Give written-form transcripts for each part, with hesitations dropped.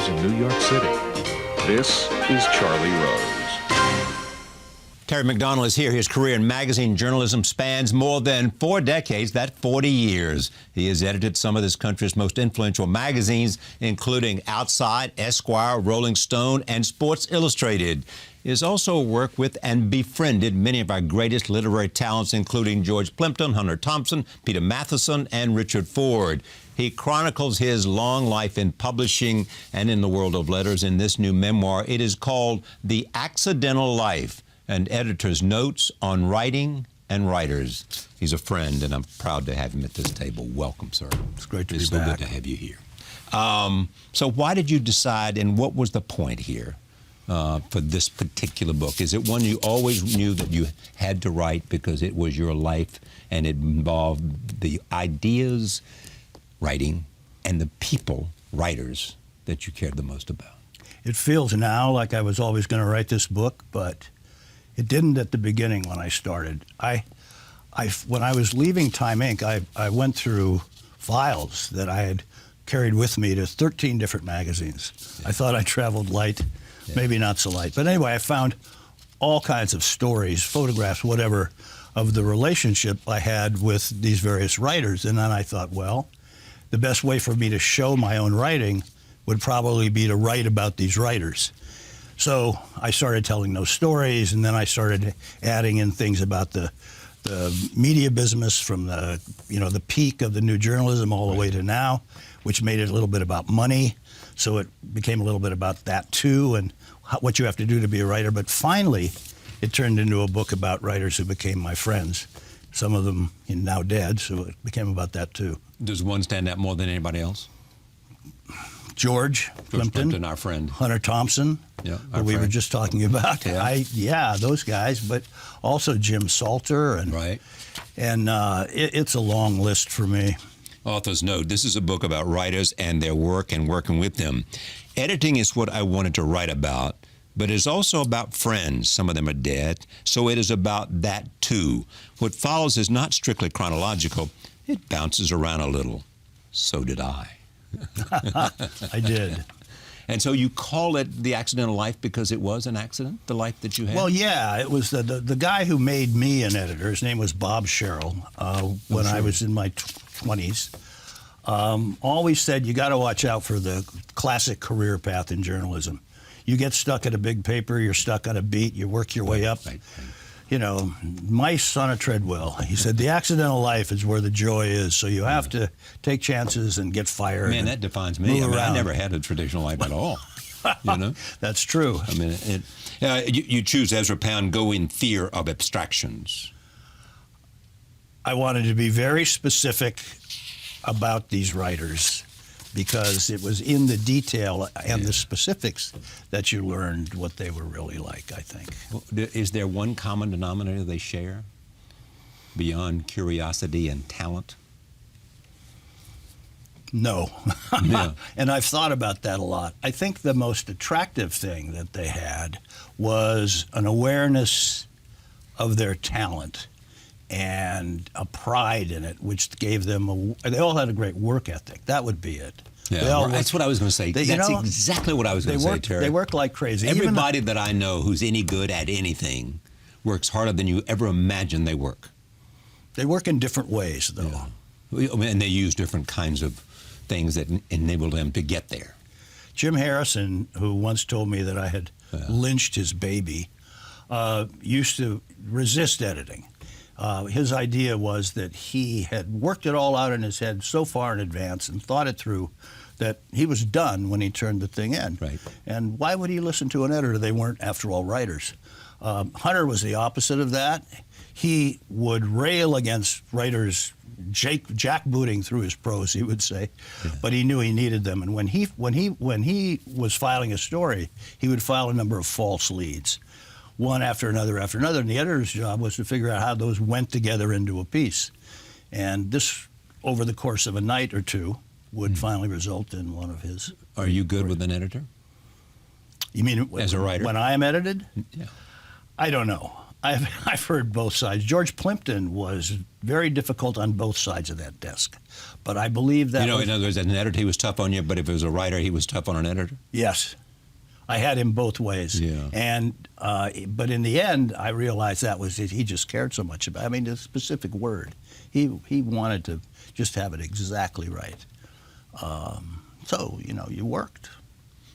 news in New York City. This is Charlie Rose. Terry McDonald is here. His career in magazine journalism spans more than 4 decades, that's 40 years. He has edited some of this country's most influential magazines, including Outside, Esquire, Rolling Stone, and Sports Illustrated. He has also worked with and befriended many of our greatest literary talents, including George Plimpton, Hunter Thompson, Peter Matheson, and Richard Ford. He chronicles his long life in publishing and in the world of letters in this new memoir. It is called The Accidental Life: An Editor's Notes on Writing and Writers. He's a friend, and I'm proud to have him at this table. Welcome, sir. It's great to be back. It's so good to have you here. So why did you decide, and what was the point here for this particular book? Is it one you always knew that you had to write because it was your life and it involved the ideas, writing, and the people, writers, that you cared the most about? It feels now like I was always going to write this book, but it didn't at the beginning when I started. When I was leaving Time Inc., I went through files that I had carried with me to 13 different magazines. Yeah. I thought I traveled light, maybe not so light. But anyway, I found all kinds of stories, photographs, whatever, of the relationship I had with these various writers. And then I thought, well, the best way for me to show my own writing would probably be to write about these writers. So I started telling those stories, and then I started adding in things about the media business from the peak of the new journalism all the way to now, which made it a little bit about money. So it became a little bit about that too, and what you have to do to be a writer. But finally, it turned into a book about writers who became my friends. Some of them now dead, so it became about that too. Does one stand out more than anybody else? George Plimpton, our friend. Hunter Thompson, who we were just talking about. Yeah. Those guys, but also Jim Salter. And, right. And it's a long list for me. Author's note: this is a book about writers and their work and working with them. Editing is what I wanted to write about, but it's also about friends. Some of them are dead, so it is about that too. What follows is not strictly chronological. It bounces around a little. So did I. I did. And so you call it The Accidental Life because it was an accident, the life that you had? Well, yeah. It was the guy who made me an editor. His name was Bob Sherrill when I was in my 20s. Always said, you got to watch out for the classic career path in journalism. You get stuck at a big paper, you're stuck on a beat, you work your way up. Right. You know, mice on a treadmill. He said, the accidental life is where the joy is, so you have to take chances and get fired. Man, that defines me. I never had a traditional life at all. You know? That's true. I mean, you choose Ezra Pound, go in fear of abstractions. I wanted to be very specific about these writers because it was in the detail and the specifics that you learned what they were really like, I think. Well, is there one common denominator they share beyond curiosity and talent? No. Yeah. And I've thought about that a lot. I think the most attractive thing that they had was an awareness of their talent and a pride in it, which gave them they all had a great work ethic. That would be it. Yeah, that's what I was going to say. That's exactly what I was going to say, Terry. They worked like crazy. Everybody that I know who's any good at anything works harder than you ever imagined they work. They work in different ways, though. Yeah. And they use different kinds of things that enable them to get there. Jim Harrison, who once told me that I had lynched his baby, used to resist editing. His idea was that he had worked it all out in his head so far in advance and thought it through that he was done when he turned the thing in. Right. And why would he listen to an editor? They weren't, after all, writers. Hunter was the opposite of that. He would rail against writers jackbooting through his prose, he would say, but he knew he needed them. And when he was filing a story, he would file a number of false leads, one after another, and the editor's job was to figure out how those went together into a piece. And this, over the course of a night or two, would finally result in one of his. Are you good with an editor? You mean as a writer? When I am edited? Yeah. I don't know. I've heard both sides. George Plimpton was very difficult on both sides of that desk, but I believe that. You know, in other words, as an editor, he was tough on you, but if it was a writer, he was tough on an editor. Yes, I had him both ways. Yeah. And but in the end, I realized that was it. He just cared so much about. I mean, the specific word. He wanted to just have it exactly right. So you worked.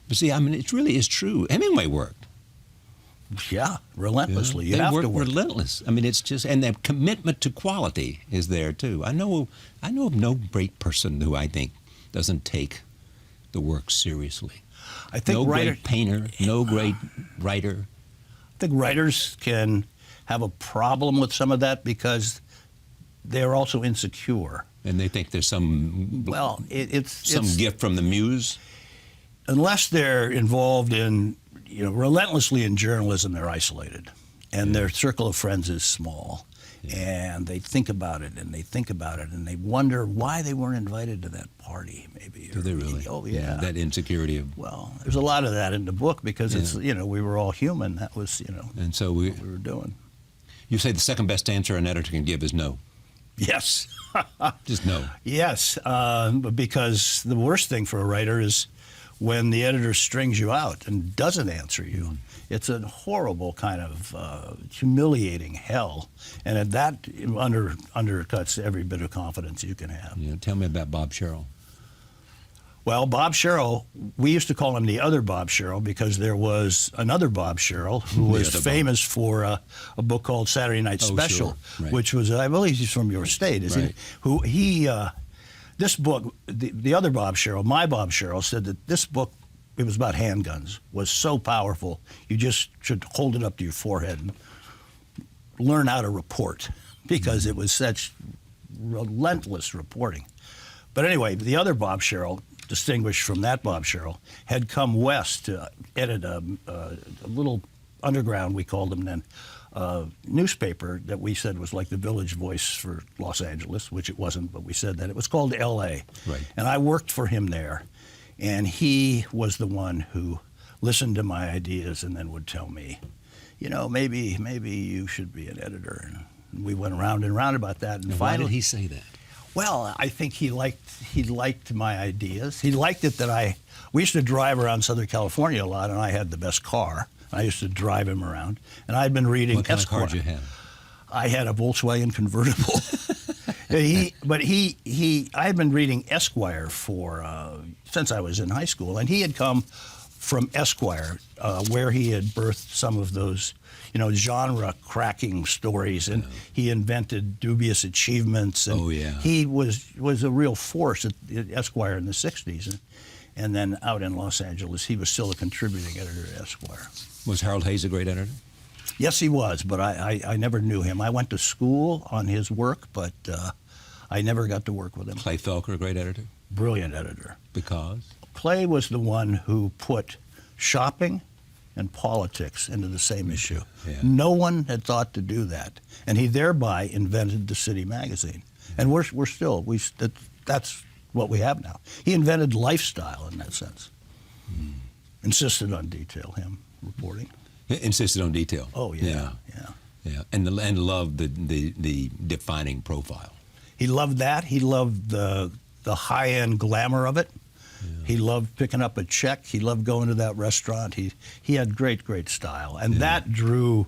But see, I mean, it really is true. Hemingway worked. Yeah, relentlessly. You they have work to work. relentless. I mean, it's just, and the commitment to quality is there too. I know of no great person who I think doesn't take the work seriously. I think no great painter, no great writer. I think writers can have a problem with some of that because they're also insecure. And they think there's some it's gift from the muse. Unless they're involved in relentlessly in journalism, they're isolated, and their circle of friends is small, and they think about it and they think about it and they wonder why they weren't invited to that party. Maybe. Do they really? Oh yeah. That insecurity of. Well, there's a lot of that in the book because it's we were all human. That was And so what we were doing. You say the second best answer an editor can give is no. Yes. Just no. Yes, because the worst thing for a writer is when the editor strings you out and doesn't answer you. It's a horrible kind of humiliating hell, and that undercuts every bit of confidence you can have. Yeah, tell me about Bob Sherrill. Well, Bob Sherrill, we used to call him the other Bob Sherrill because there was another Bob Sherrill who was famous for a book called Saturday Night Special, sure. Right. which was, I believe he's from your state, isn't he? This book, the other Bob Sherrill, my Bob Sherrill, said that this book, it was about handguns, was so powerful, you just should hold it up to your forehead and learn how to report because it was such relentless reporting. But anyway, the other Bob Sherrill, distinguished from that Bob Sherrill, had come west to edit a little underground, we called them then, newspaper that we said was like the Village Voice for Los Angeles, which it wasn't, but we said that. It was called L.A. Right. And I worked for him there, and he was the one who listened to my ideas and then would tell me, maybe you should be an editor. And we went round and round about that. And Why finally, did he say that? well, I think he liked my ideas. He liked it that we used to drive around Southern California a lot, and I had the best car. I used to drive him around, and I'd been reading. What kind Esquire. of car did you have? I had a Volkswagen convertible. I had been reading Esquire since I was in high school, and he had come from Esquire, where he had birthed some of those, genre-cracking stories, and he invented Dubious Achievements. And he was a real force at Esquire in the '60s, and then out in Los Angeles, he was still a contributing editor at Esquire. Was Harold Hayes a great editor? Yes, he was, but I never knew him. I went to school on his work, but I never got to work with him. Clay Felker, a great editor? Brilliant editor. Because? Clay was the one who put shopping and politics into the same issue. Yeah. No one had thought to do that, and he thereby invented the City magazine. And that's what we have now. He invented lifestyle in that sense. Insisted on detail, him reporting. Insisted on detail. Oh yeah. And loved the defining profile. He loved that. He loved the high-end glamour of it. Yeah. He loved picking up a check. He loved going to that restaurant. He had great style, and that drew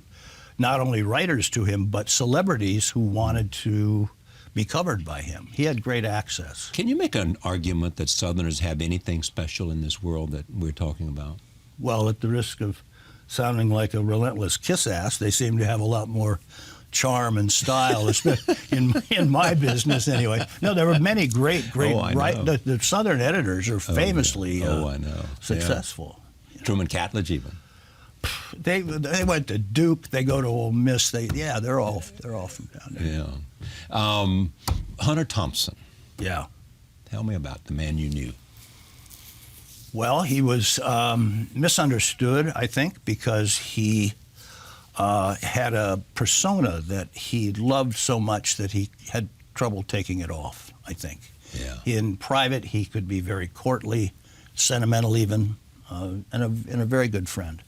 not only writers to him but celebrities who wanted to be covered by him. He had great access. Can you make an argument that Southerners have anything special in this world that we're talking about? Well, at the risk of sounding like a relentless kiss-ass, they seem to have a lot more charm and style in my business anyway. No, there were many great the Southern editors are famously successful. Yeah. Truman Catledge even. They went to Duke, they go to Ole Miss, they're all from down there. Yeah. Hunter Thompson. Yeah. Tell me about the man you knew. Well, he was misunderstood, I think, because he had a persona that he loved so much that he had trouble taking it off, I think. Yeah. In private, he could be very courtly, sentimental even, and a very good friend.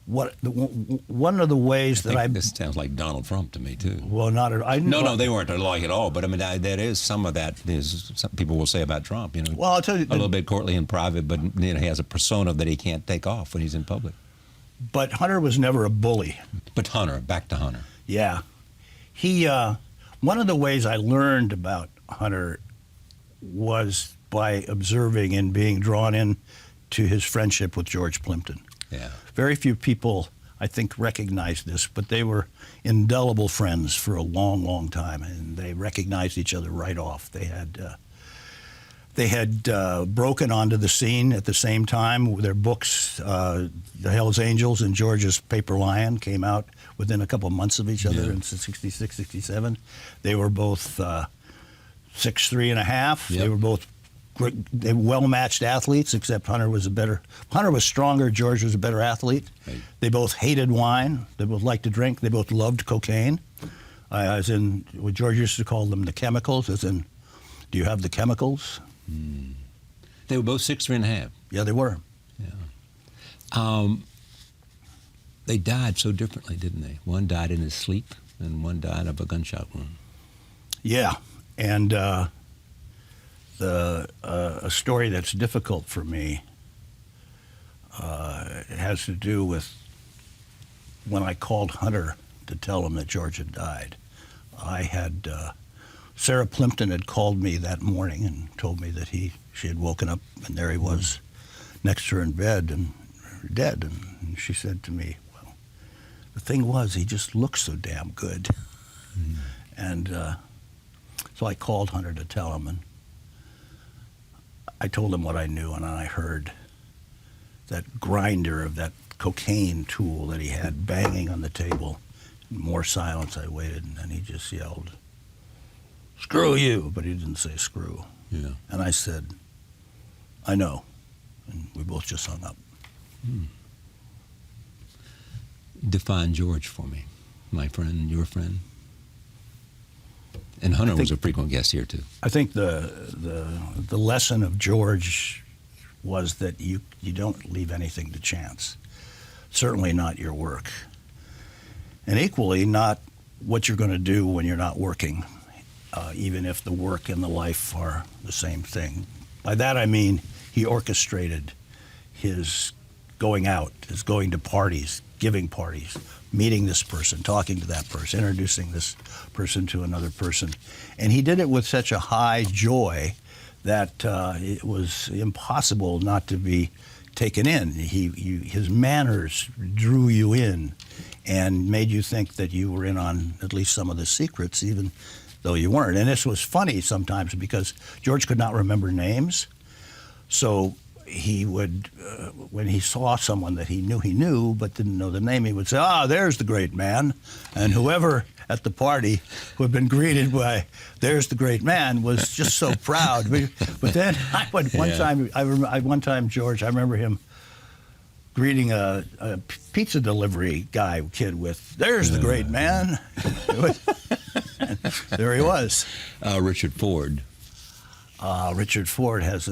one of the ways that I This sounds like Donald Trump to me too. well, not at, I No, they weren't alike at all. But I mean, there is some of that. Some people will say about Trump. Well, I'll tell you, a little bit courtly in private, but he has a persona that he can't take off when he's in public. but Hunter was never a bully. But Hunter, back to Hunter. Yeah, he. One of the ways I learned about Hunter was by observing and being drawn in to his friendship with George Plimpton. Yeah. Very few people, I think, recognize this, but they were indelible friends for a long, long time, and they recognized each other right off. They had broken onto the scene at the same time. Their books, The Hells Angels and George's Paper Lion, came out within a couple of months of each other in 66, 67. They were both 6'3" and a half. Yep. They were both they were well-matched athletes, except Hunter was stronger, George was a better athlete. Right. They both hated wine. They both liked to drink. They both loved cocaine. As in, what George used to call them the chemicals, as in, do you have the chemicals? They were both 6'3" and a half. Yeah, they were. They died so differently, didn't they? One died in his sleep, and one died of a gunshot wound. Yeah, and a story that's difficult for me has to do with when I called Hunter to tell him that George had died. Sarah Plimpton had called me that morning and told me that she had woken up and there he was next to her in bed and dead. And she said to me, well, the thing was, he just looked so damn good. And so I called Hunter to tell him, and I told him what I knew, and I heard that grinder of that cocaine tool that he had banging on the table. More silence. I waited, and then he just yelled, "Screw you," but he didn't say screw. Yeah. And I said, "I know," and we both just hung up. Define George for me, my friend, your friend. And Hunter was a frequent guest here too. I think the lesson of George was that you don't leave anything to chance. Certainly not your work. And equally not what you're going to do when you're not working, even if the work and the life are the same thing. By that I mean he orchestrated his going out, his going to parties, giving parties, meeting this person, talking to that person, introducing this person to another person. And he did it with such a high joy that it was impossible not to be taken in. His manners drew you in and made you think that you were in on at least some of the secrets, even though you weren't. And this was funny sometimes because George could not remember names. So he would, when he saw someone that he knew but didn't know the name, he would say, "Ah, there's the great man." And whoever at the party who had been greeted by "there's the great man" was just so proud. But then one time, George, I remember him greeting a pizza delivery kid with "there's the great man." There he was. Richard Ford. Richard Ford has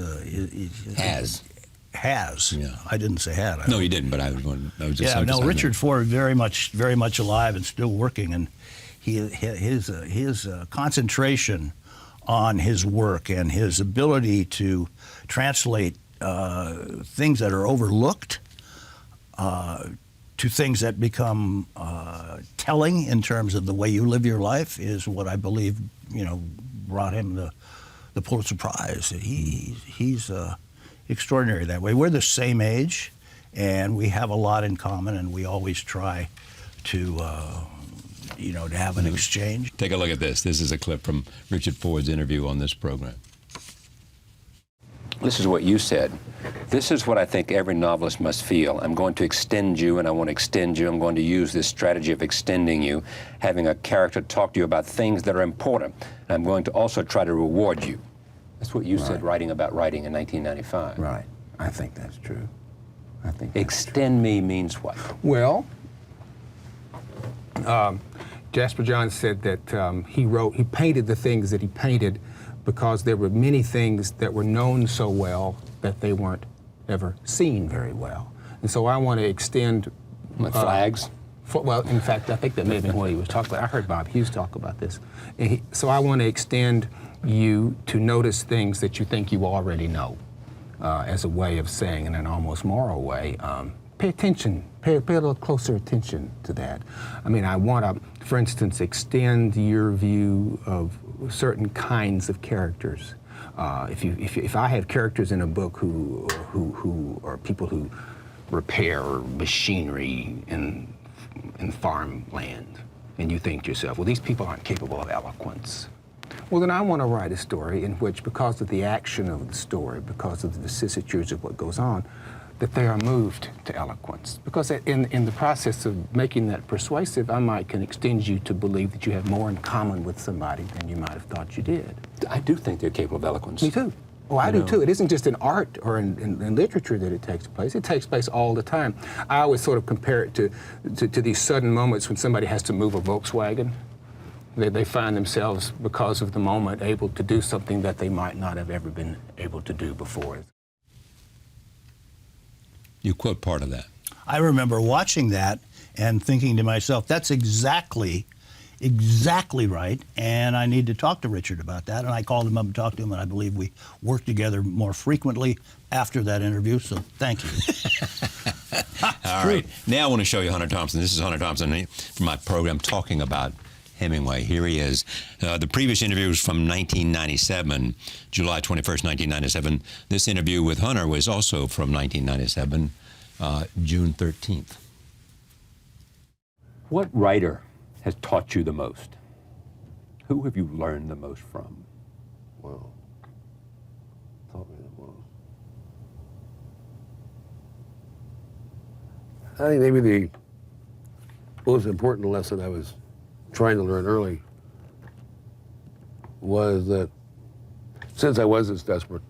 has. Yeah. I didn't say had. No, you didn't. But I was just. Yeah, no. Richard Ford very much alive and still working, and his concentration on his work and his ability to translate things that are overlooked to things that become telling in terms of the way you live your life is what I believe brought him the Pulitzer Prize. He's extraordinary that way. We're the same age, and we have a lot in common, and we always try to to have an exchange. Take a look at this. This is a clip from Richard Ford's interview on this program. This is what you said. This is what I think every novelist must feel. I'm going to extend you, and I want to extend you. I'm going to use this strategy of extending you, having a character talk to you about things that are important. And I'm going to also try to reward you. That's what you said writing about writing in 1995. Right. I think that's true. I think Extend me means what? Well, Jasper John said that he painted the things that he painted because there were many things that were known so well that they weren't ever seen very well. And so I want to extend Like flags? Well, in fact, I think that may have been what he was talking about. I heard Bob Hughes talk about this. So I want to extend you to notice things that you think you already know, as a way of saying, in an almost moral way, pay attention, pay a little closer attention to that. I mean, I want to, for instance, extend your view of certain kinds of characters. If I have characters in a book who are people who repair machinery in farmland, and you think to yourself, well, these people aren't capable of eloquence. Well, then I want to write a story in which, because of the action of the story, because of the vicissitudes of what goes on, that they are moved to eloquence. Because in the process of making that persuasive, I can extend you to believe that you have more in common with somebody than you might have thought you did. I do think they're capable of eloquence. Me too. Oh, I do too. It isn't just in art or in literature that it takes place. It takes place all the time. I always sort of compare it to these sudden moments when somebody has to move a Volkswagen. They find themselves, because of the moment, able to do something that they might not have ever been able to do before. You quote part of that. I remember watching that and thinking to myself, that's exactly right, and I need to talk to Richard about that. And I called him up and talked to him, and I believe we worked together more frequently after that interview, so thank you. All right. Now I want to show you Hunter Thompson. This is Hunter Thompson from my program talking about Hemingway. Here he is. The previous interview was from 1997, July 21st, 1997. This interview with Hunter was also from 1997, June 13th. What writer has taught you the most? Who have you learned the most from? Well, taught me the most. I think maybe the most important lesson I was trying to learn early was that since I was this desperate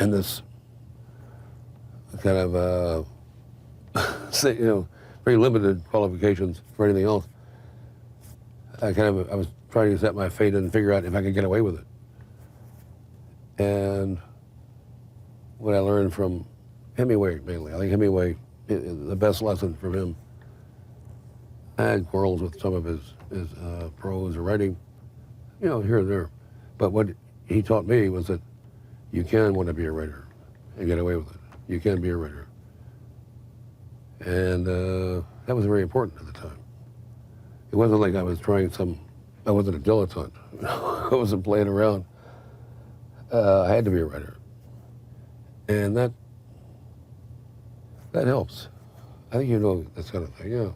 and this kind of, very limited qualifications for anything else, I was trying to set my fate and figure out if I could get away with it. And what I learned from Hemingway mainly, I think Hemingway, the best lesson from him, I had quarrels with some of his prose or writing, here and there. But what he taught me was that you can want to be a writer and get away with it. You can be a writer. And that was very important at the time. It wasn't like I was I wasn't a dilettante. I wasn't playing around. I had to be a writer. And that helps. I think that kind of thing, yeah.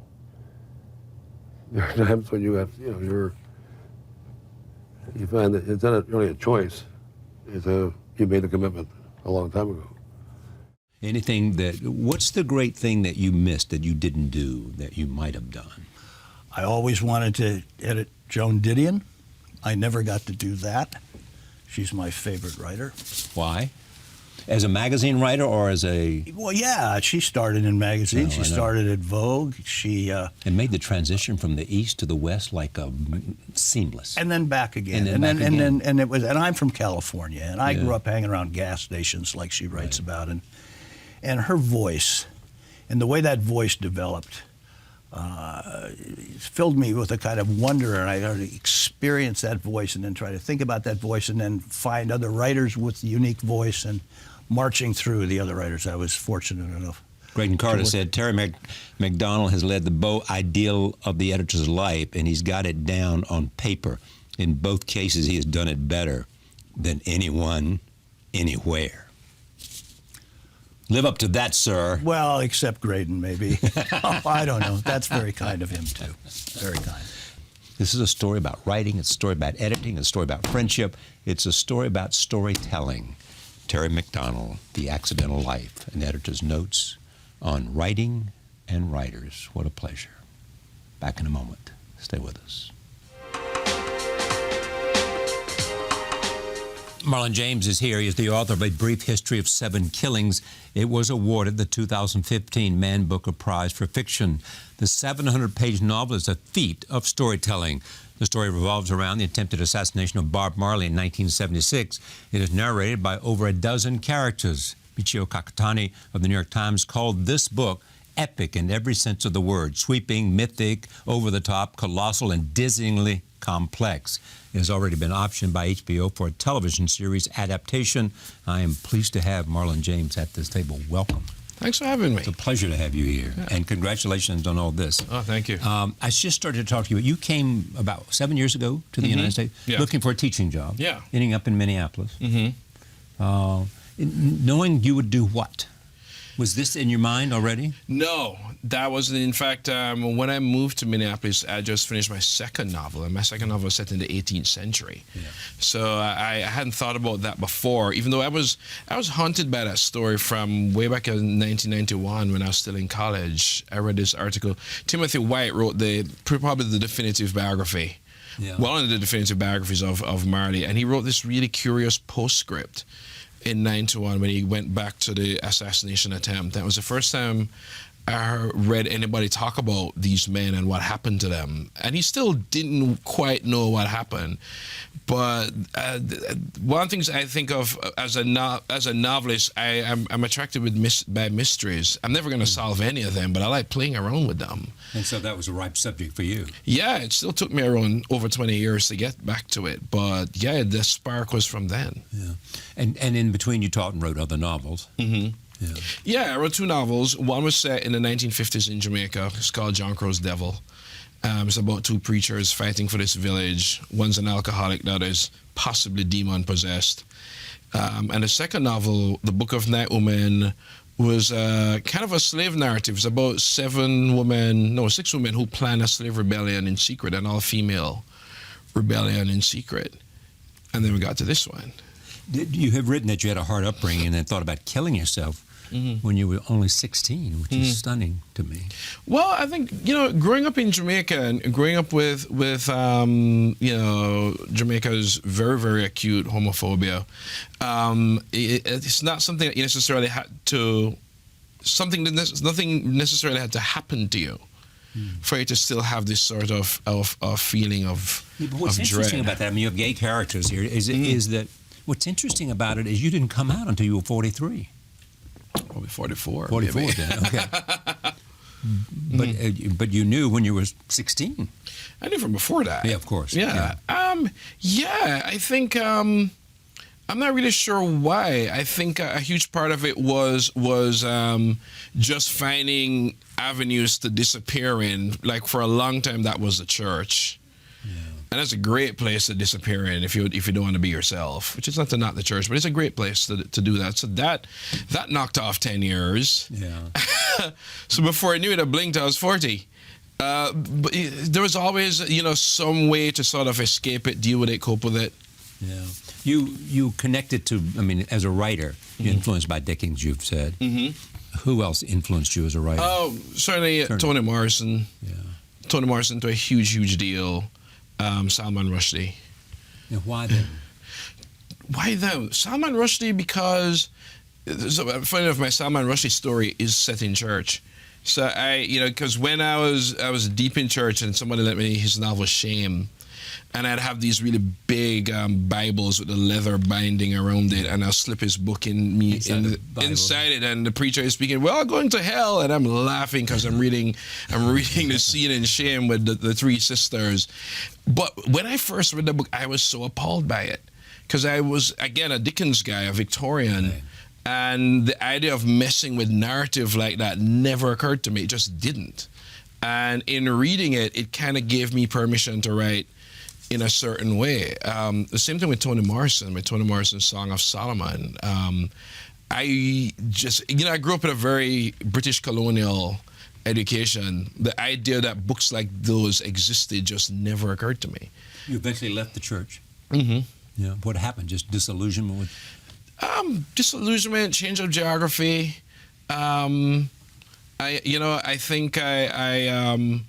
There are times when you have, you find that it's not really a choice. You made a commitment a long time ago. What's the great thing that you missed that you didn't do that you might have done? I always wanted to edit Joan Didion. I never got to do that. She's my favorite writer. Why? As a magazine writer or as a... Well, yeah, she started in magazines. She started at Vogue. She... and made the transition from the East to the West like seamless. And then back again. And I'm from California, and I grew up hanging around gas stations like she writes about. And her voice, and the way that voice developed, filled me with a kind of wonder, and I had to experience that voice and then try to think about that voice and then find other writers with unique voice and marching through the other writers. I was fortunate enough. Graydon Carter said, Terry McDonald has led the Beau ideal of the editor's life, and he's got it down on paper. In both cases, he has done it better than anyone, anywhere. Live up to that, sir. Well, except Graydon, maybe. I don't know. That's very kind of him, too. Very kind. This is a story about writing. It's a story about editing. It's a story about friendship. It's a story about storytelling. Terry McDonald, The Accidental Life, an editor's notes on writing and writers. What a pleasure. Back in a moment. Stay with us. Marlon James is here. He is the author of A Brief History of 7 Killings. It was awarded the 2015 Man Booker Prize for Fiction. The 700-page novel is a feat of storytelling. The story revolves around the attempted assassination of Bob Marley in 1976. It is narrated by over a dozen characters. Michio Kakutani of the New York Times called this book epic in every sense of the word, sweeping, mythic, over-the-top, colossal, and dizzyingly complex. It has already been optioned by HBO for a television series adaptation. I am pleased to have Marlon James at this table. Welcome. Thanks for having me. It's a pleasure to have you here, and congratulations on all this. Oh, thank you. I just started to talk to you. You came about 7 years ago to the United States, Yeah. looking for a teaching job. Yeah. Ending up in Minneapolis. Knowing you would do what? Was this in your mind already? No, that wasn't. In fact, when I moved to Minneapolis, I just finished my second novel, and my second novel was set in the 18th century. So I hadn't thought about that before, even though I was haunted by that story from way back in 1991 when I was still in college. I read this article. Timothy White wrote probably the definitive biography. One of the definitive biographies of Marley, and he wrote this really curious postscript in 91 when he went back to the assassination attempt. That was the first time I read anybody talk about these men and what happened to them. And he still didn't quite know what happened. But one of the things I think of as a novelist, I'm attracted by mysteries. I'm never going to solve any of them, but I like playing around with them. And so that was a ripe subject for you. Yeah, it still took me around over 20 years to get back to it. But yeah, the spark was from then. Yeah. And in between, you taught and wrote other novels. Mm-hmm. Yeah. Yeah, I wrote two novels. One was set in the 1950s in Jamaica. It's called John Crow's Devil. It's about two preachers fighting for this village. One's an alcoholic, the other is possibly demon-possessed. And the second novel, The Book of Night Women, was kind of a slave narrative. It's about 6 women who plan a slave rebellion in secret, an all-female rebellion in secret. And then we got to this one. You have written that you had a hard upbringing and thought about killing yourself when you were only 16, which is stunning to me. Well, I think, growing up in Jamaica and growing up with Jamaica's very, very acute homophobia, it's not something that you necessarily had to, nothing necessarily had to happen to you for you to still have this sort of feeling of What's dread. interesting about that, I mean, you have gay characters here, is that what's interesting about it is you didn't come out until you were 43. Probably 44. 44 maybe. then, okay. But you knew when you were 16. I knew from before that. Yeah, of course. Yeah. I think I'm not really sure why. I think a huge part of it was just finding avenues to disappear in. Like for a long time, that was the church. And that's a great place to disappear in if you don't want to be yourself, which is not to knock the church, but it's a great place to do that. So that knocked off 10 years. Yeah. So before I knew it, I blinked, I was 40. But there was always, some way to sort of escape it, deal with it, cope with it. Yeah. You connected to, I mean, as a writer, you're influenced by Dickens, you've said. Who else influenced you as a writer? Oh, certainly Toni Morrison. Yeah. Toni Morrison to a huge, huge deal. Salman Rushdie. Now, why then? Why them? Salman Rushdie because, funny enough, my Salman Rushdie story is set in church. So because when I was deep in church and somebody lent me his novel Shame, and I'd have these really big Bibles with a leather binding around it, and I'll slip his book inside it, and the preacher is speaking, "Well, going to hell," and I'm laughing because I'm reading the scene in Shame with the three sisters. But when I first read the book, I was so appalled by it because I was again a Dickens guy, a Victorian. Right. And the idea of messing with narrative like that never occurred to me. It just didn't. And in reading it, it kind of gave me permission to write in a certain way. The same thing with Toni Morrison, Song of Solomon. I grew up in a very British colonial education. The idea that books like those existed just never occurred to me. You eventually left the church. Mm-hmm. Yeah. What happened? Just disillusionment with? Disillusionment, change of geography. I think I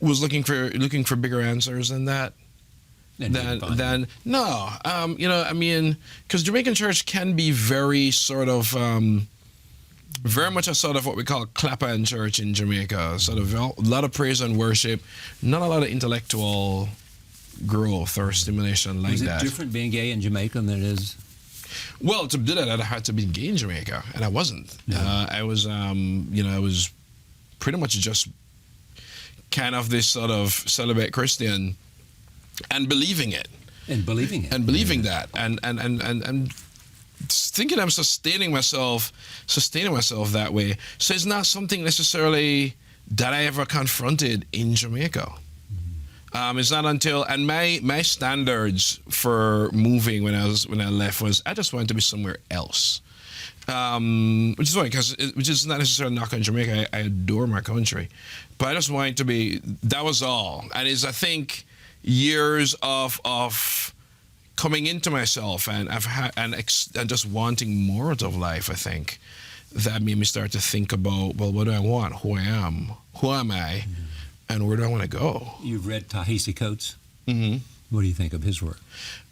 was looking for bigger answers than that. Because Jamaican church can be very sort of very much a sort of what we call clap-hand church in Jamaica. Sort of a lot of praise and worship, not a lot of intellectual growth or stimulation like that. Is it different being gay in Jamaica than it is? Well, to do that, I had to be gay in Jamaica, and I wasn't. No. I was pretty much just kind of this sort of celibate Christian and believing it. And believing it. And believing that. And thinking I'm sustaining myself that way. So it's not something necessarily that I ever confronted in Jamaica. It's not until, and my standards for moving when I left was I just wanted to be somewhere else. Which is funny, which is not necessarily a knock on Jamaica. I adore my country, but I just wanted to be. That was all, and it's I think years of coming into myself and and just wanting more out of life. I think that made me start to think about, well, what do I want? Who I am? Who am I? And where do I want to go? You've read Ta-Nehisi Coates. Mm-hmm. What do you think of his work?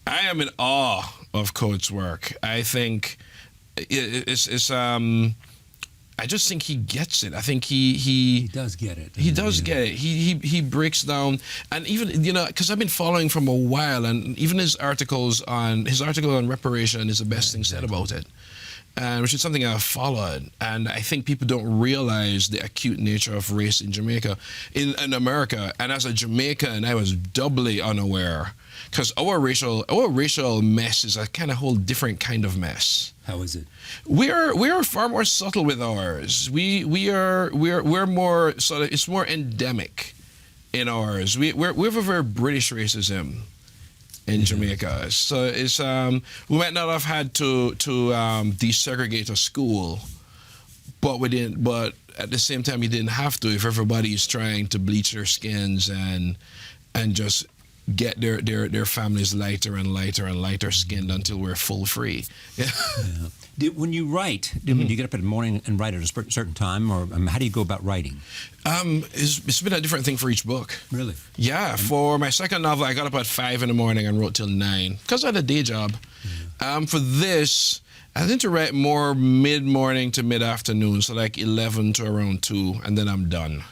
I am in awe of Coates' work. I think it's I just think he gets it. I think he does get it. He does get it. He breaks down, and even because I've been following from a while, and even his article on reparation is the best thing said about it. Which is something I've followed, and I think people don't realize the acute nature of race in Jamaica, in America. And as a Jamaican, I was doubly unaware, because our racial mess is a kind of whole different kind of mess. How is it? We are far more subtle with ours. We're more sort of, it's more endemic in ours. We have a very British racism in Jamaica. So it's we might not have had to desegregate a school, but we didn't. But at the same time, you didn't have to if everybody is trying to bleach their skins and just get their families lighter and lighter and lighter skinned until we're full free. Yeah. When you write, do you get up in the morning and write at a certain time, or how do you go about writing? It's been a different thing for each book. Really? Yeah. For my second novel, I got up at 5 in the morning and wrote till 9 because I had a day job. For this, I tend to write more mid-morning to mid-afternoon, so like 11 to around 2, and then I'm done.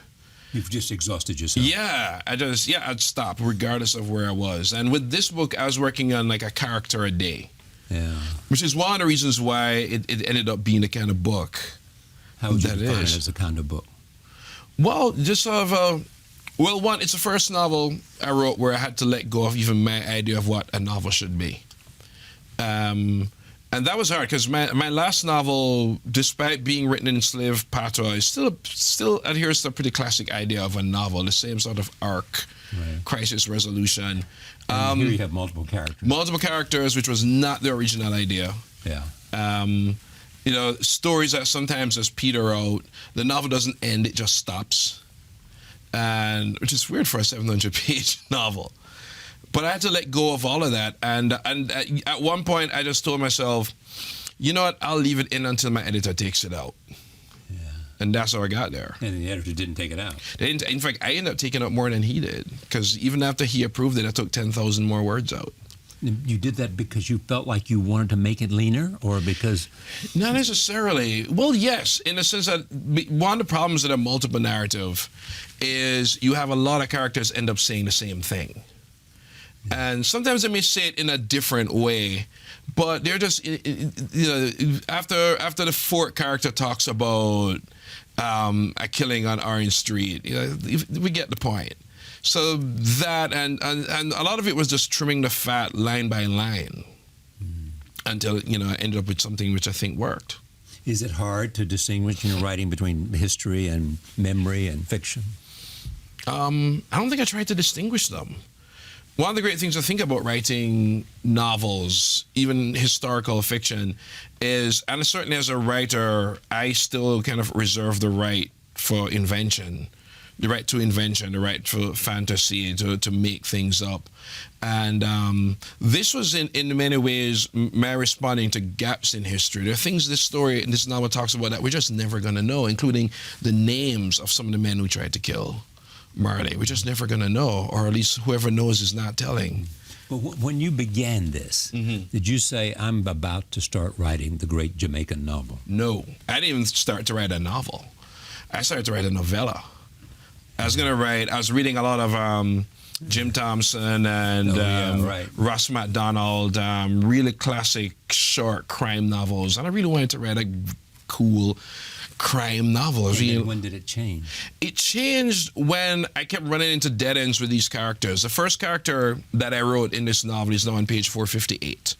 You've just exhausted yourself. Yeah, I'd stop regardless of where I was. And with this book, I was working on like a character a day. Yeah. Which is one of the reasons why it ended up being the kind of book How would you that define it is. as a kind of book? Well, just sort of one, it's the first novel I wrote where I had to let go of even my idea of what a novel should be. And that was hard because my last novel, despite being written in slave patois, still adheres to a pretty classic idea of a novel, the same sort of arc, Right. crisis resolution. And here you have multiple characters. Multiple characters, which was not the original idea. Yeah. Stories that sometimes just peter out. The novel doesn't end; it just stops, and which is weird for a 700-page novel. But I had to let go of all of that, and at one point I just told myself, you know what? I'll leave it in until my editor takes it out. Yeah. And that's how I got there. And the editor didn't take it out. In fact, I ended up taking out more than he did, because even after he approved it, I took 10,000 more words out. You did that because you felt like you wanted to make it leaner, or because... Not necessarily. Well, yes, in the sense that one of the problems with a multiple narrative is you have a lot of characters end up saying the same thing. And sometimes they may say it in a different way, but they're just, after the fourth character talks about a killing on Orange Street, we get the point. So that, and a lot of it was just trimming the fat line by line until, I ended up with something which I think worked. Is it hard to distinguish in your writing between history and memory and fiction? I don't think I tried to distinguish them. One of the great things I think about writing novels, even historical fiction, is, and certainly as a writer, I still kind of reserve the right for invention, the right to invention, the right for fantasy, to make things up. And this was in many ways my responding to gaps in history. There are things this novel talks about that we're just never going to know, including the names of some of the men who tried to kill Marley. We're just never going to know, or at least whoever knows is not telling. But when you began this, did you say, I'm about to start writing the great Jamaican novel? No, I didn't even start to write a novel. I started to write a novella. I was reading a lot of Jim Thompson and Ross MacDonald, really classic short crime novels, and I really wanted to write a cool crime novels. And then when did it change? It changed when I kept running into dead ends with these characters. The first character that I wrote in this novel is now on page 458.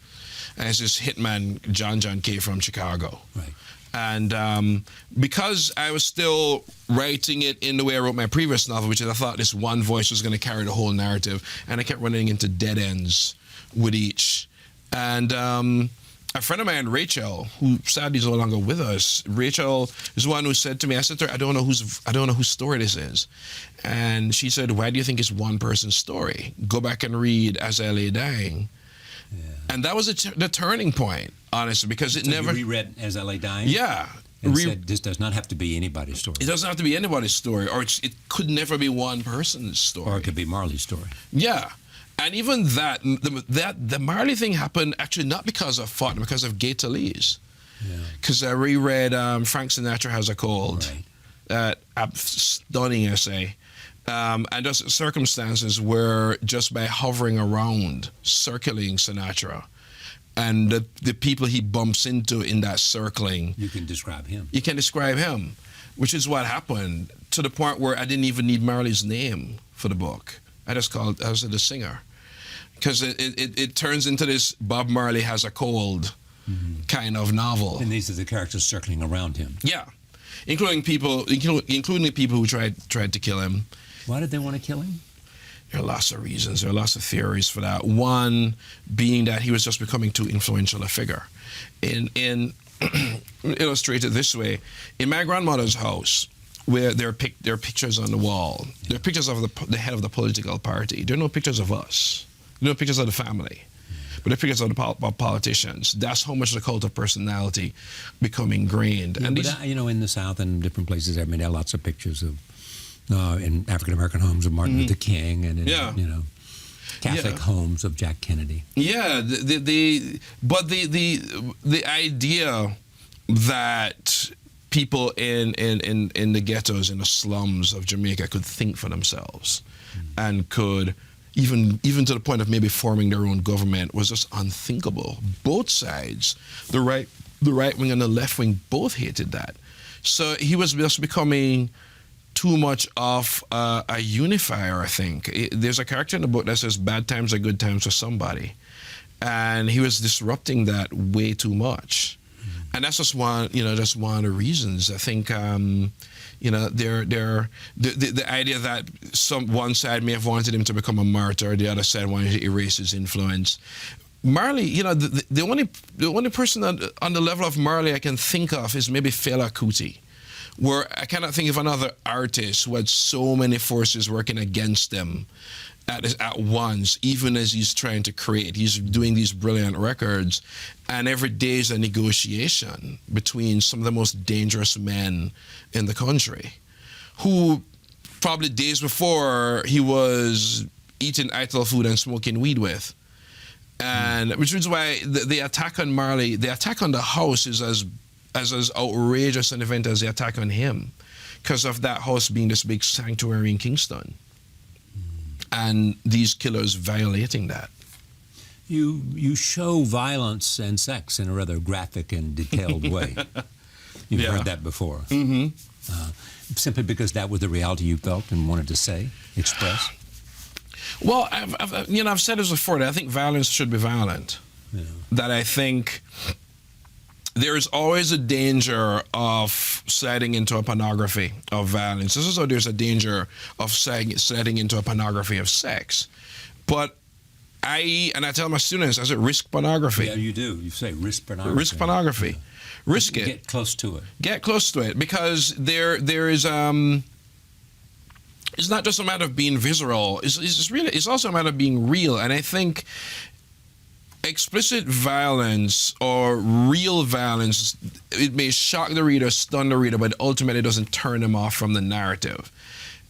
And it's this hitman, John K. from Chicago. Right. And because I was still writing it in the way I wrote my previous novel, which is I thought this one voice was going to carry the whole narrative, and I kept running into dead ends with each. And a friend of mine, Rachel, who sadly is no longer with us, Rachel is the one who said to me, I said to her, I don't know whose story this is. And she said, why do you think it's one person's story? Go back and read As I Lay Dying. And that was the turning point, honestly, because it So never... you reread As I Lay Dying? Yeah. And said, this does not have to be anybody's story. It doesn't have to be anybody's story, or it could never be one person's story. Or it could be Marley's story. Yeah. And even the Marley thing happened actually not because of Faulkner, because of Gay Talese. Because I reread Frank Sinatra Has a Cold. Right. Stunning essay. And just circumstances where just by hovering around, circling Sinatra, and the people he bumps into in that circling. You can describe him. You can describe him, which is what happened, to the point where I didn't even need Marley's name for the book. I said the singer. Because it turns into this Bob Marley Has a Cold kind of novel. And these are the characters circling around him. Yeah. Including the people who tried to kill him. Why did they want to kill him? There are lots of reasons. There are lots of theories for that. One being that he was just becoming too influential a figure. In illustrated this way, in my grandmother's house, where there are pictures on the wall, there are pictures of the head of the political party. There are no pictures of us. There are no pictures of the family. But there are pictures of the politicians. That's how much the cult of personality become ingrained. Yeah, and but in the South and different places, I mean, there are lots of pictures of in African American homes of Martin Luther King, and in, Catholic homes of Jack Kennedy. Yeah, but the idea that people in the ghettos, in the slums of Jamaica, could think for themselves and could even to the point of maybe forming their own government was just unthinkable. Both sides, the right wing and the left wing, both hated that. So he was just becoming too much of a unifier, I think. There's a character in the book that says bad times are good times for somebody. And he was disrupting that way too much. And that's just one of the reasons. I think, the idea that one side may have wanted him to become a martyr, the other side wanted to erase his influence. Marley, the only person on the level of Marley I can think of is maybe Fela Kuti, where I cannot think of another artist who had so many forces working against him at once, even as he's trying to create. He's doing these brilliant records, and every day is a negotiation between some of the most dangerous men in the country, who probably days before he was eating idle food and smoking weed with. And which is why the attack on Marley, the attack on the house is as outrageous an event as the attack on him, because of that house being this big sanctuary in Kingston, and these killers violating that. You show violence and sex in a rather graphic and detailed way. You've heard that before. Simply because that was the reality you felt and wanted to say, express. Well, I've said this before, that I think violence should be violent. Yeah. That I think there is always a danger of sliding into a pornography of violence. This is how there's a danger of sliding into a pornography of sex. But I tell my students, I say, risk pornography. Yeah, you do. You say risk pornography. Risk pornogaphy. Yeah. Risk it. Get close to it. Get close to it, because there is it's not just a matter of being visceral. It's also a matter of being real. And I think explicit violence or real violence, it may shock the reader, stun the reader, but ultimately it doesn't turn them off from the narrative.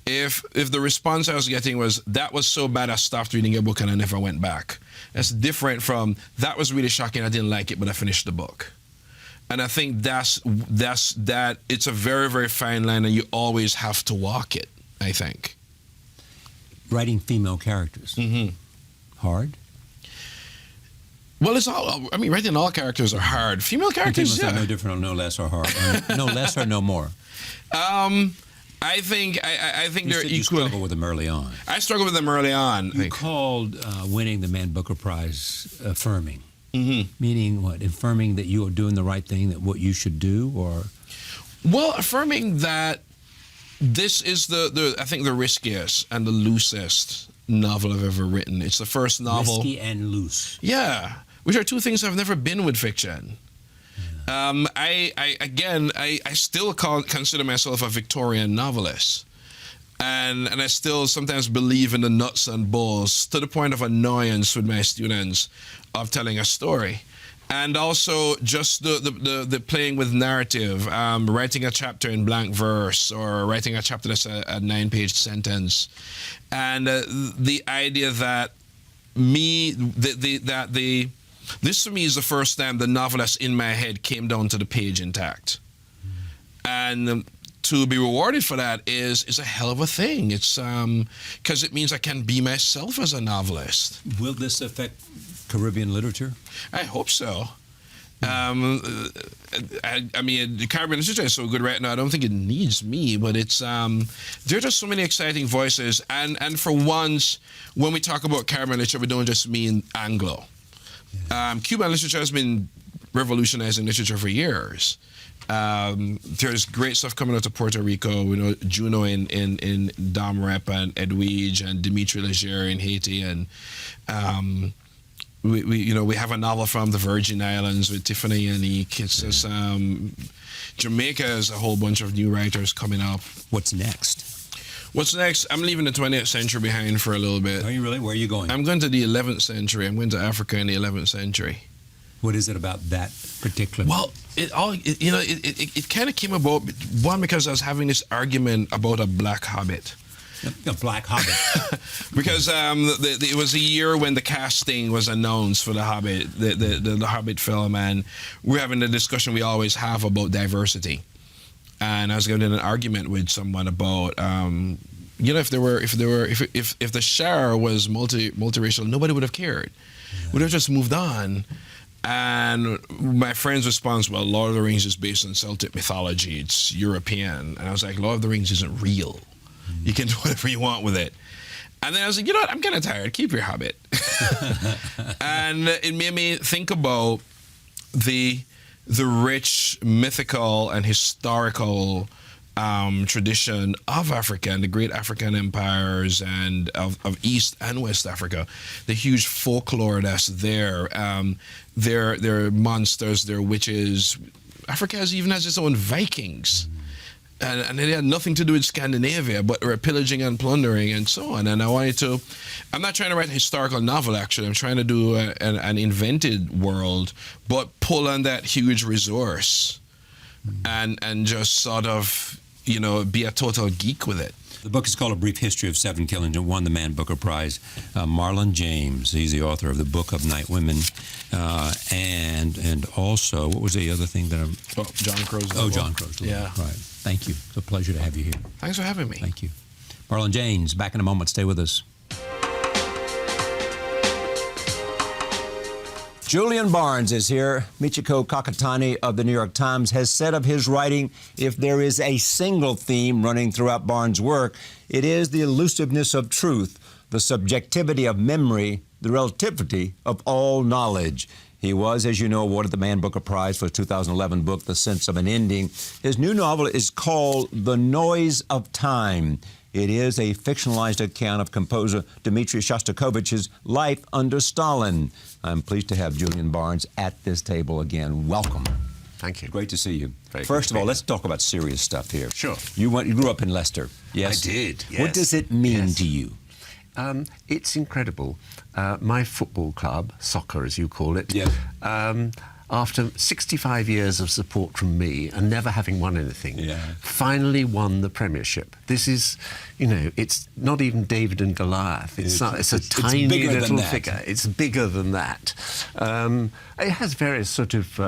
If the response I was getting was, that was so bad I stopped reading your book and I never went back, that's different from, that was really shocking, I didn't like it, but I finished the book. And I think that's it's a very, very fine line, and you always have to walk it, I think. Writing female characters. Hard? Well, it's all. I mean, writing all characters are hard. Female characters, People say yeah. no different or no less or hard. No less or no more. I think You they're said you equal. struggle with them early on. I struggled with them early on. You called winning the Man Booker Prize affirming. Mm-hmm. Meaning what? Affirming that you are doing the right thing, that what you should do, or? Well, affirming that this is I think the riskiest and the loosest novel I've ever written. It's the first novel. Risky and loose. Yeah, which are two things I've never been with fiction. I still consider myself a Victorian novelist. And I still sometimes believe in the nuts and bolts to the point of annoyance with my students of telling a story. And also just the playing with narrative, writing a chapter in blank verse or writing a chapter that's a 9-page sentence. And the idea that this for me is the first time the novelist in my head came down to the page intact. And to be rewarded for that is a hell of a thing. It's because it means I can be myself as a novelist. Will this affect Caribbean literature? I hope so. I mean, the Caribbean literature is so good right now. I don't think it needs me, but it's there are just so many exciting voices. And for once, when we talk about Caribbean literature, we don't just mean Anglo. Cuban literature has been revolutionizing literature for years. There's great stuff coming out of Puerto Rico. We know Juno in Dom Rep and Edwige and Dimitri Leger in Haiti, and we have a novel from the Virgin Islands with Tiffany Yannick. It's just, Jamaica has a whole bunch of new writers coming up. What's next? What's next? I'm leaving the 20th century behind for a little bit. Are you really? Where are you going? I'm going to the 11th century. I'm going to Africa in the 11th century. What is it about that particular? Well, it kind of came about, one, because I was having this argument about a black hobbit. A black hobbit. Because it was a year when the casting was announced for the Hobbit, the Hobbit film, and we're having the discussion we always have about diversity. And I was getting in an argument with someone about, if the Shire was multiracial, nobody would have cared. Would have just moved on. And my friend's response, well, Lord of the Rings is based on Celtic mythology. It's European. And I was like, Lord of the Rings isn't real. You can do whatever you want with it. And then I was like, you know what? I'm kind of tired. Keep your Hobbit. And it made me think about the rich mythical and historical tradition of Africa and the great African empires and of East and West Africa, the huge folklore that's there, their monsters, their witches. Africa even has its own Vikings. And it had nothing to do with Scandinavia, but were pillaging and plundering and so on. And I'm not trying to write a historical novel, actually. I'm trying to do an invented world, but pull on that huge resource and just sort of, be a total geek with it. The book is called A Brief History of Seven Killings and won the Man Booker Prize. Marlon James, he's the author of the Book of Night Women. And also, what was the other thing that I'm... Oh, John Crow's Oh, John Crow's. Yeah. Right. Thank you. It's a pleasure to have you here. Thanks for having me. Thank you. Marlon James, back in a moment. Stay with us. Julian Barnes is here. Michiko Kakatani of the New York Times has said of his writing, if there is a single theme running throughout Barnes' work, it is the elusiveness of truth, the subjectivity of memory, the relativity of all knowledge. He was, as you know, awarded the Man Booker Prize for his 2011 book, The Sense of an Ending. His new novel is called The Noise of Time. It is a fictionalized account of composer Dmitri Shostakovich's life under Stalin. I'm pleased to have Julian Barnes at this table again. Welcome. Thank you. Great to see you. Very First good of to all, be let's talk about serious stuff here. Sure. You grew up in Leicester, yes? I did, yes. What does it mean Yes. to you? It's incredible. My football club, soccer as you call it, Yeah. after 65 years of support from me and never having won anything, Yeah. finally won the Premiership. This is, it's not even David and Goliath. It's a tiny bigger than little that. figure. It's bigger than that. It has various sort of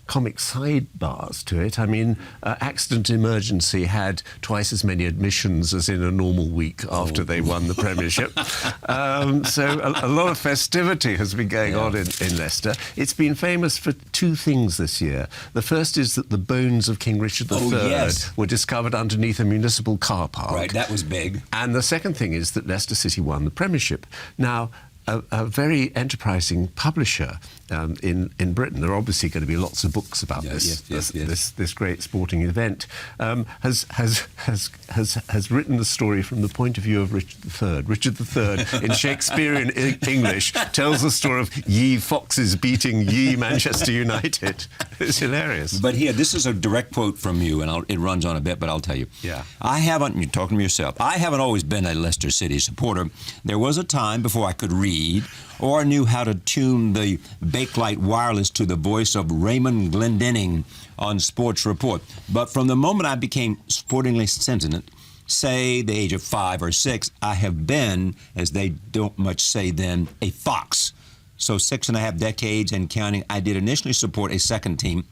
comic sidebars to it. I mean, Accident Emergency had twice as many admissions as in a normal week after they won the Premiership. So a lot of festivity has been going on in Leicester. It's been famous for two things this year. The first is that the bones of King Richard III yes. were discovered underneath a municipal car park. Right, that was big. And the second thing is that Leicester City won the Premiership. Now, a very enterprising publisher in Britain, there are obviously going to be lots of books about this great sporting event, has written the story from the point of view of Richard III. Richard III, in Shakespearean English, tells the story of ye foxes beating ye Manchester United. It's hilarious. But here, this is a direct quote from you, and it runs on a bit, but I'll tell you. Yeah. You're talking to yourself, I haven't always been a Leicester City supporter. There was a time before I could read or knew how to tune the Bakelite wireless to the voice of Raymond Glendenning on Sports Report. But from the moment I became sportingly sentient, say the age of 5 or 6, I have been, as they don't much say then, a fox. So 6.5 decades and counting, I did initially support a second team,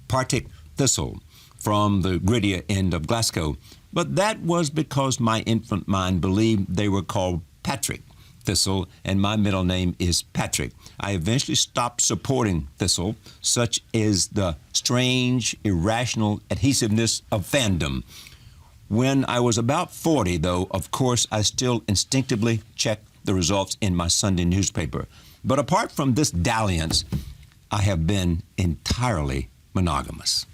Partick Thistle, from the grittier end of Glasgow. But that was because my infant mind believed they were called Patrick Thistle, and my middle name is Patrick. I eventually stopped supporting Thistle, such is the strange, irrational adhesiveness of fandom. When I was about 40, though, of course, I still instinctively checked the results in my Sunday newspaper. But apart from this dalliance, I have been entirely monogamous.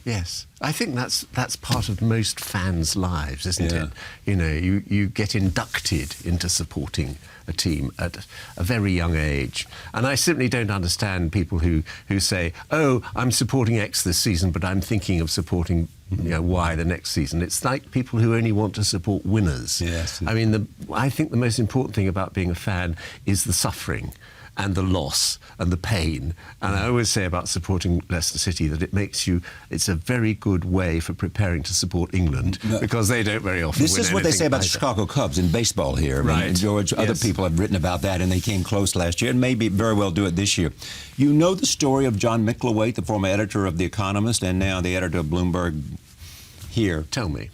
Yes, I think that's part of most fans' lives, isn't it? You get inducted into supporting a team at a very young age. And I simply don't understand people who say, oh, I'm supporting X this season, but I'm thinking of supporting Y the next season. It's like people who only want to support winners. Yes. I mean, I think the most important thing about being a fan is the suffering and the loss and the pain. And I always say about supporting Leicester City that it's a very good way for preparing to support England, because they don't very often This win is what they say about the either. Chicago Cubs in baseball here. I mean, Right. George, other Yes. people have written about that, and they came close last year, and maybe very well do it this year. You know the story of John Micklethwait, the former editor of The Economist and now the editor of Bloomberg here. Tell me.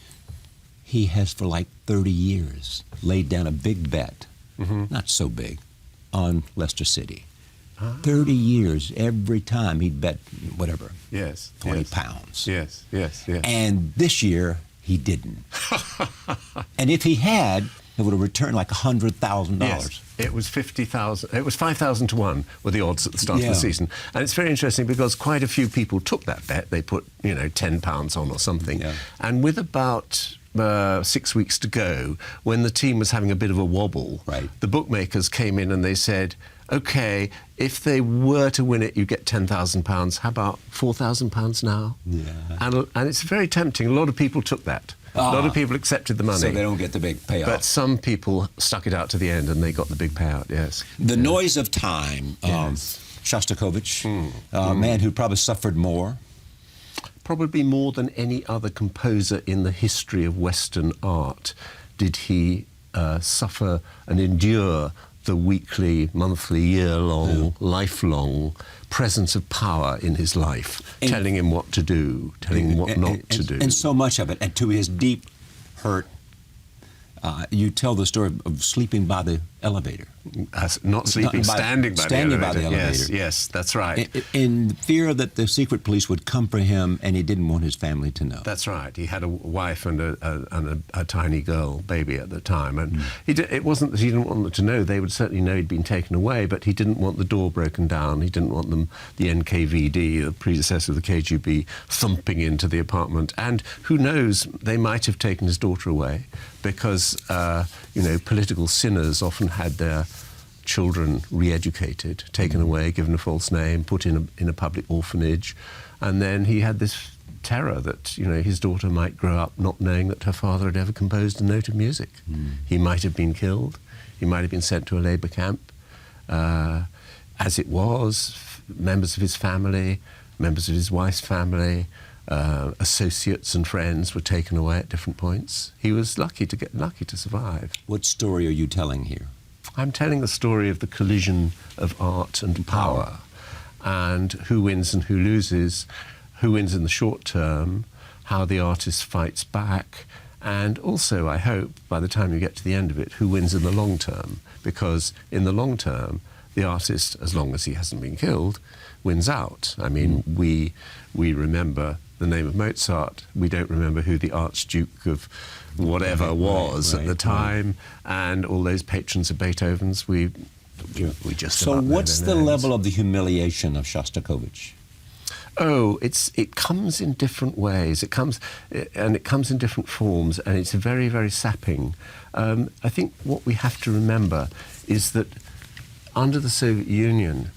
He has for like 30 years laid down a big bet, not so big, on Leicester City. 30 years, every time he'd bet whatever, Yes. 20 yes. pounds. Yes. And this year, he didn't. And if he had, it would have returned like $100,000. Yes. It was 50,000. It was 5,000 to 1 were the odds at the start of the season. And it's very interesting because quite a few people took that bet. They put, £10 on or something. Yeah. And with about 6 weeks to go, when the team was having a bit of a wobble, Right. the bookmakers came in and they said, OK, if they were to win it, you get £10,000. How about £4,000 now? Yeah. And it's very tempting. A lot of people took that. A lot of people accepted the money. So they don't get the big payoff. But some people stuck it out to the end and they got the big payout, yes. The Noise of Time, Shostakovich, a man who probably suffered more. Probably more than any other composer in the history of Western art did he suffer and endure the weekly, monthly, year-long, lifelong presence of power in his life, telling him what to do, telling him what not to do. And so much of it, and to his deep hurt, you tell the story of sleeping by the elevator. Not sleeping, standing by the elevator. Yes, that's right. In fear that the secret police would come for him, and he didn't want his family to know. That's right. He had a wife and a tiny girl, baby at the time, and it wasn't that he didn't want them to know. They would certainly know he'd been taken away, but he didn't want the door broken down. He didn't want the NKVD, the predecessor of the KGB, thumping into the apartment. And who knows, they might have taken his daughter away, because political sinners often had their children re-educated, taken away, given a false name, put in a public orphanage, and then he had this terror that his daughter might grow up not knowing that her father had ever composed a note of music. He might have been killed. He might have been sent to a labour camp. as it was, members of his family, members of his wife's family, associates and friends were taken away at different points. He was lucky to survive. What story are you telling here? I'm telling the story of the collision of art and power, and who wins and who loses, who wins in the short term, how the artist fights back, and also, I hope, by the time you get to the end of it, who wins in the long term. Because in the long term, the artist, as long as he hasn't been killed, wins out. I mean, we remember the name of Mozart. We don't remember who the Archduke of whatever was at the time, and all those patrons of Beethoven's. We just So about know what's their the names. level of the humiliation of Shostakovich? Oh, it comes in different ways. It comes in different forms, and it's very, very sapping. I think what we have to remember is that under the Soviet Union,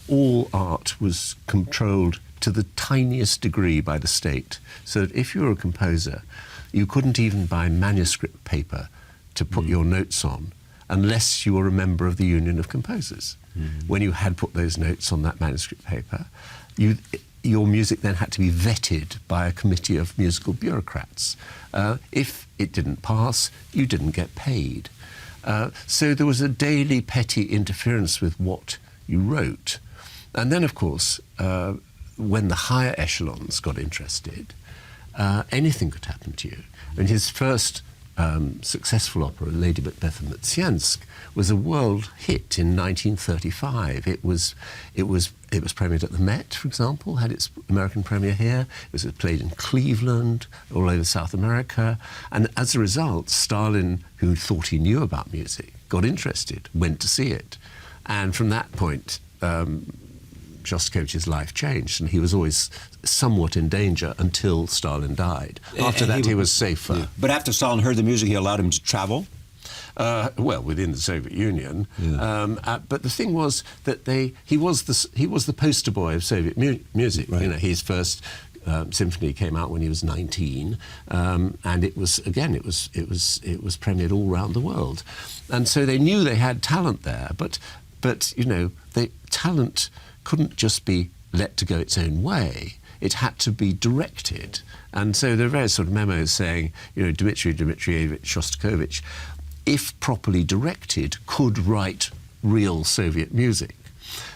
all art was controlled to the tiniest degree by the state. So that if you were a composer, you couldn't even buy manuscript paper to put your notes on unless you were a member of the Union of Composers. When you had put those notes on that manuscript paper, your music then had to be vetted by a committee of musical bureaucrats. If it didn't pass, you didn't get paid. So there was a daily petty interference with what you wrote. And then, of course, when the higher echelons got interested, anything could happen to you. And his first successful opera, Lady Macbeth of Mtsensk, was a world hit in 1935. It was premiered at the Met, for example, had its American premiere here. It was played in Cleveland, all over South America. And as a result, Stalin, who thought he knew about music, got interested, went to see it. And from that point, Shostakovich's life changed, and he was always somewhat in danger until Stalin died. After that, he was safer. Yeah. But after Stalin heard the music, he allowed him to travel? Well, within the Soviet Union. Yeah. But the thing was that he was the poster boy of Soviet music. Right. You know, his first symphony came out when he was 19, and it was premiered all around the world. And so they knew they had talent there, but you know, talent couldn't just be let to go its own way. It had to be directed. And so there are various sort of memos saying, you know, Dmitri Dmitrievich Shostakovich, if properly directed, could write real Soviet music.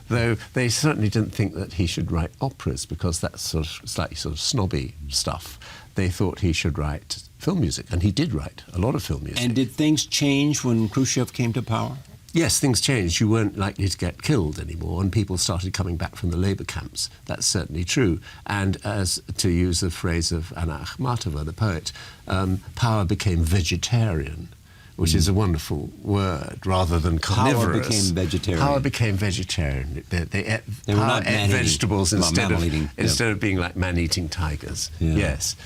Though they certainly didn't think that he should write operas, because that's sort of slightly sort of snobby stuff. They thought he should write film music, and he did write a lot of film music. And did things change when Khrushchev came to power? Yes, things changed. You weren't likely to get killed anymore, and people started coming back from the labour camps. That's certainly true. And as to use the phrase of Anna Akhmatova, the poet, power became vegetarian, which is a wonderful word, rather than carnivorous. Power became vegetarian. Power became vegetarian. They were not ate vegetables instead mammal-eating, of being like man-eating tigers. Yeah. Yes.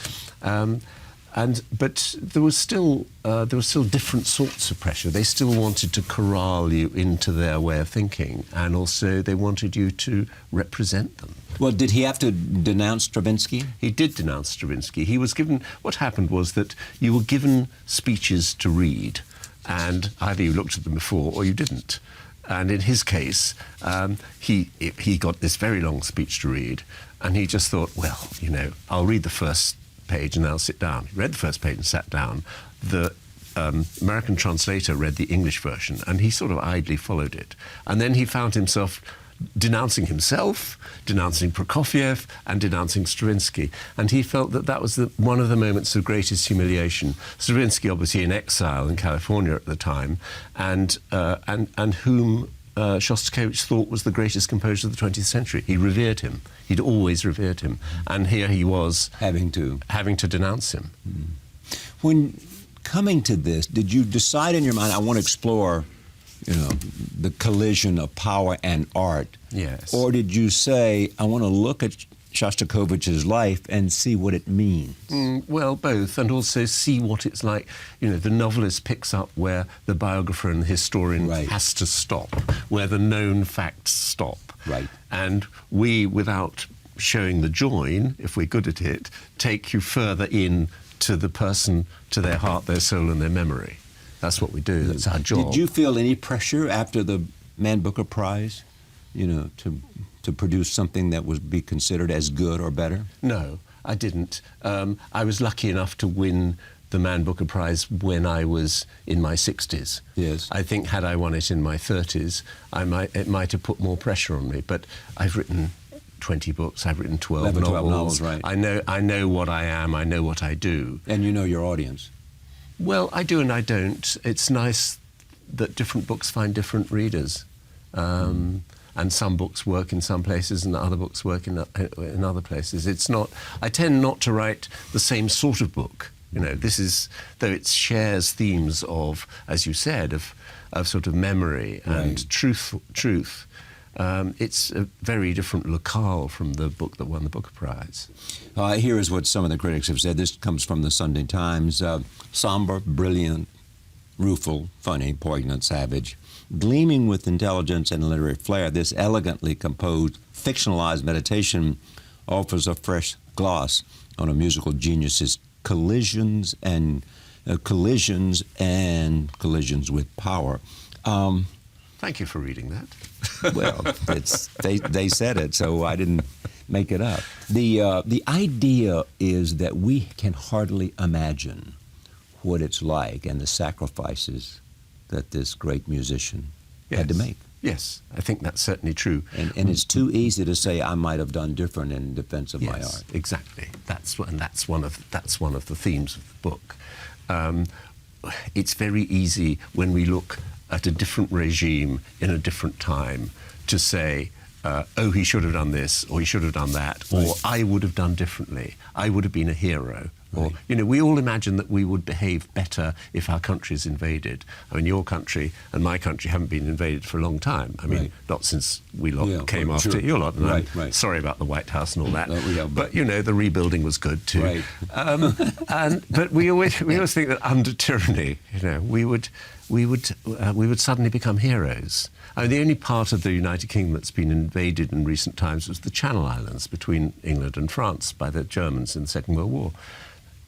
But there was still different sorts of pressure. They still wanted to corral you into their way of thinking, and also they wanted you to represent them. Well, did he have to denounce Stravinsky? He did denounce Stravinsky. He was given. What happened was that you were given speeches to read, and either you looked at them before or you didn't. And in his case, he got this very long speech to read, and he just thought, well, you know, I'll read the first page and I'll sit down. He read the first page and sat down. The American translator read the English version, and he sort of idly followed it. And then he found himself denouncing himself, denouncing Prokofiev, and denouncing Stravinsky. And he felt that that was one of the moments of greatest humiliation. Stravinsky, obviously in exile in California at the time, and whom Shostakovich thought was the greatest composer of the 20th century. He revered him. He'd always revered him. And here he was having to denounce him. When coming to this, did you decide in your mind, I want to explore, you know, the collision of power and art? Yes. Or did you say, I want to look at Shostakovich's life and see what it means? Well, both, and also see what it's like. You know, the novelist picks up where the biographer and the historian has to stop, where the known facts stop. Right. And we, without showing the join, if we're good at it, take you further in to the person, to their heart, their soul, and their memory. That's what we do. That's our job. Did you feel any pressure after the Man Booker Prize? to produce something that would be considered as good or better? No, I didn't. I was lucky enough to win the Man Booker Prize when I was in my 60s. Yes. I think had I won it in my 30s, it might have put more pressure on me. But I've written 20 books. I've written 12 11, novels. 12 novels, right. I know what I am. I know what I do. And you know your audience. Well, I do and I don't. It's nice that different books find different readers. And some books work in some places and other books work in other places. It's not. I tend not to write the same sort of book. This is, though it shares themes of, as you said, of sort of memory and truth. It's a very different locale from the book that won the Booker Prize. Here is what some of the critics have said. This comes from the Sunday Times. Somber, brilliant, rueful, funny, poignant, savage, gleaming with intelligence and literary flair, this elegantly composed, fictionalized meditation offers a fresh gloss on a musical genius's collisions with power. Thank you for reading that. Well, they said it, so I didn't make it up. The idea is that we can hardly imagine what it's like and the sacrifices that this great musician had to make. Yes, I think that's certainly true. And it's too easy to say I might have done different in defense of my art. Exactly. That's one of the themes of the book. It's very easy when we look at a different regime in a different time to say, oh, he should have done this, or he should have done that, or I would have done differently. I would have been a hero. Or, we all imagine that we would behave better if our country is invaded. I mean, your country and my country haven't been invaded for a long time. I mean, not since we came after your lot. And I'm sorry about the White House and all that. But, the rebuilding was good too. Right. But we always think that under tyranny, we would suddenly become heroes. I mean, the only part of the United Kingdom that's been invaded in recent times was the Channel Islands between England and France by the Germans in the Second World War.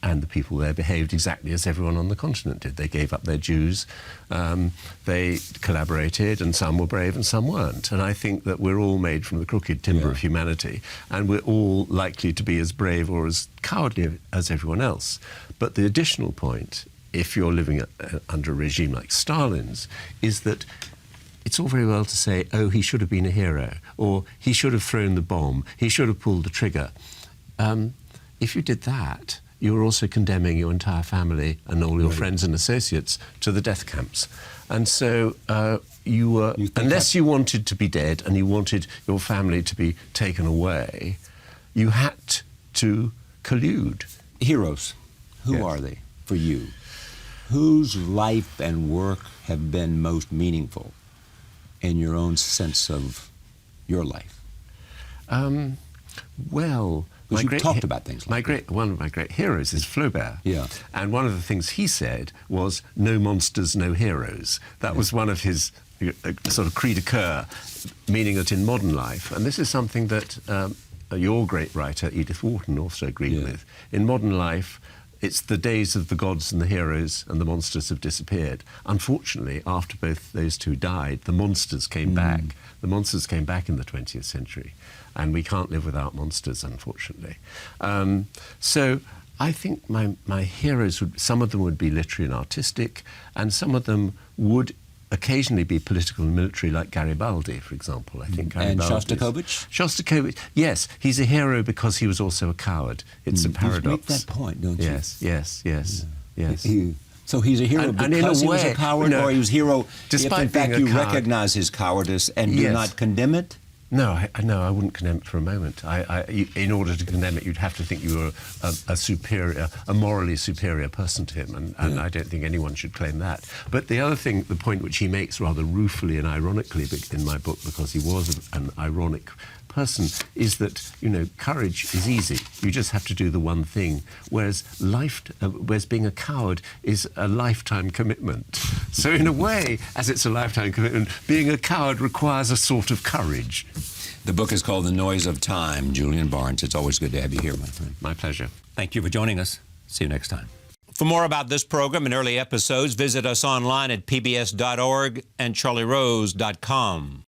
And the people there behaved exactly as everyone on the continent did. They gave up their dues, they collaborated, and some were brave and some weren't. And I think that we're all made from the crooked timber of humanity, and we're all likely to be as brave or as cowardly as everyone else. But the additional point, if you're living under a regime like Stalin's, is that it's all very well to say, oh, he should have been a hero, or he should have thrown the bomb, he should have pulled the trigger. If you did that, you were also condemning your entire family and all your friends and associates to the death camps. And so you were, unless you wanted to be dead and you wanted your family to be taken away, you had to collude. Heroes, who are they for you? Whose life and work have been most meaningful in your own sense of your life? Well, because you've talked about things like that. One of my great heroes is Flaubert. Yeah. And one of the things he said was, no monsters, no heroes. That was one of his sort of cri de coeur, meaning that in modern life, and this is something that your great writer, Edith Wharton, also agreed with. In modern life, it's the days of the gods and the heroes, and the monsters have disappeared. Unfortunately, after both those two died, the monsters came back. The monsters came back in the 20th century. And we can't live without monsters, unfortunately. So I think my heroes, some of them would be literary and artistic, and some of them would occasionally be political and military, like Garibaldi, for example. I think And Garibaldi. Shostakovich? Shostakovich, yes. He's a hero because he was also a coward. It's a paradox. You make that point, don't you? Yes. So he's a hero And in because a he was way, a coward, or he was a hero despite if in fact being a you coward. recognize his cowardice and do not condemn it? No, I wouldn't condemn it for a moment. In order to condemn it, you'd have to think you were a morally superior person to him, and I don't think anyone should claim that. But the other thing, the point which he makes rather ruefully and ironically in my book, because he was an ironic person, is that, courage is easy. You just have to do the one thing, whereas being a coward is a lifetime commitment. So in a way, as it's a lifetime commitment, being a coward requires a sort of courage. The book is called The Noise of Time. Julian Barnes, it's always good to have you here, my friend. My pleasure. Thank you for joining us. See you next time. For more about this program and early episodes, visit us online at pbs.org and charlierose.com.